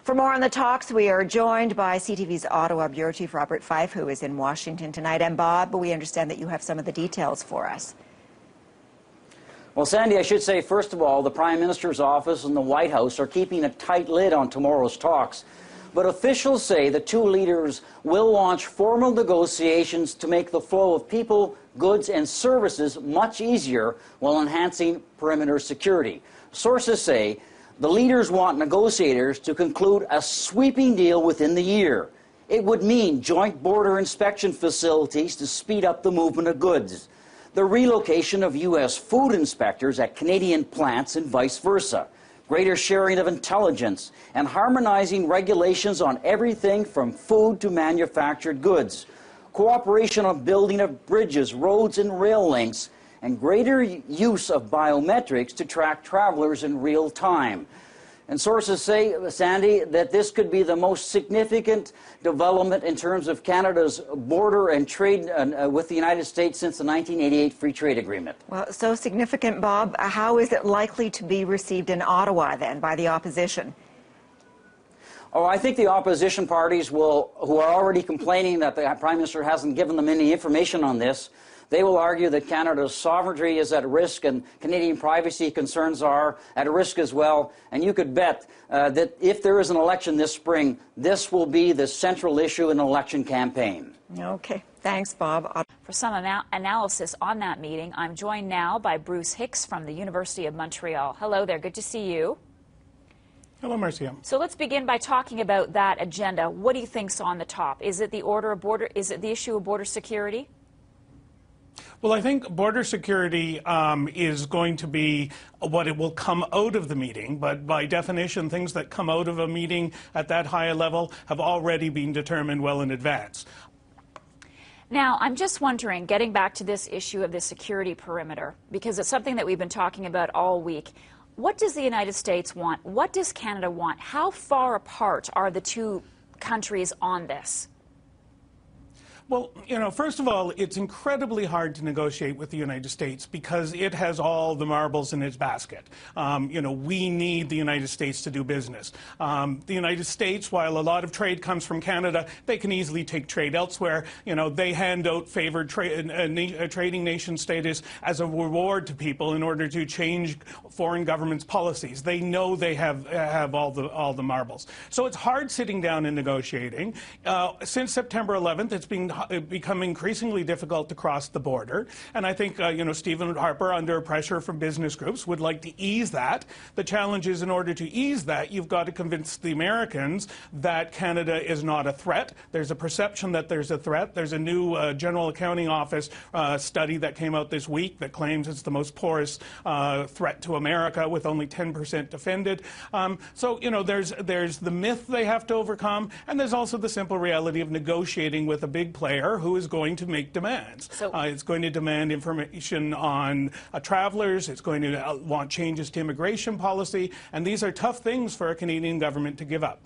For more on the talks, we are joined by CTV's Ottawa Bureau Chief Robert Fife, who is in Washington tonight. And Bob, we understand that you have some of the details for us. Well, Sandy, I should say, first of all, the Prime Minister's office and the White House are keeping a tight lid on tomorrow's talks. But officials say the two leaders will launch formal negotiations to make the flow of people, goods, and services much easier while enhancing perimeter security. Sources say the leaders want negotiators to conclude a sweeping deal within the year. It would mean joint border inspection facilities to speed up the movement of goods, the relocation of U.S. food inspectors at Canadian plants and vice versa, greater sharing of intelligence, and harmonizing regulations on everything from food to manufactured goods, cooperation on building of bridges, roads, and rail links, and greater use of biometrics to track travelers in real time. And sources say, Sandy, that this could be the most significant development in terms of Canada's border and trade with the United States since the 1988 Free Trade Agreement. Well, so significant, Bob. How is it likely to be received in Ottawa, then, by the opposition? Oh, I think the opposition parties will, who are already complaining that the Prime Minister hasn't given them any information on this, they will argue that Canada's sovereignty is at risk and Canadian privacy concerns are at risk as well. And you could bet that if there is an election this spring, this will be the central issue in the election campaign. Okay. Thanks, Bob. For some analysis on that meeting, I'm joined now by Bruce Hicks from the University of Montreal. Hello there. Good to see you. Hello, Marcia. So let's begin by talking about that agenda. What do you think's on the top? Is it the order of border? Is it the issue of border security? Well, I think border security is going to be what it will come out of the meeting, but by definition, things that come out of a meeting at that high a level have already been determined well in advance. Now, I'm just wondering, getting back to this issue of the security perimeter, because it's something that we've been talking about all week. What does the United States want? What does Canada want? How far apart are the two countries on this? Well, you know, first of all, it's incredibly hard to negotiate with the United States because it has all the marbles in its basket. You know, we need the United States to do business. The United States, while a lot of trade comes from Canada, they can easily take trade elsewhere. You know, they hand out favored trading nation status as a reward to people in order to change foreign governments' policies. They know they have all the marbles. So it's hard sitting down and negotiating. Since September 11th, it's become increasingly difficult to cross the border, and I think you know, Stephen Harper, under pressure from business groups, would like to ease that. The challenge is, in order to ease that, you've got to convince the Americans that Canada is not a threat. There's a perception that there's a threat. There's a new General Accounting Office study that came out this week that claims it's the most porous threat to America, with only 10% defended. So you know, there's the myth they have to overcome, and there's also the simple reality of negotiating with a big player who is going to make demands. So, it's going to demand information on travelers. It's going to want changes to immigration policy. And these are tough things for a Canadian government to give up.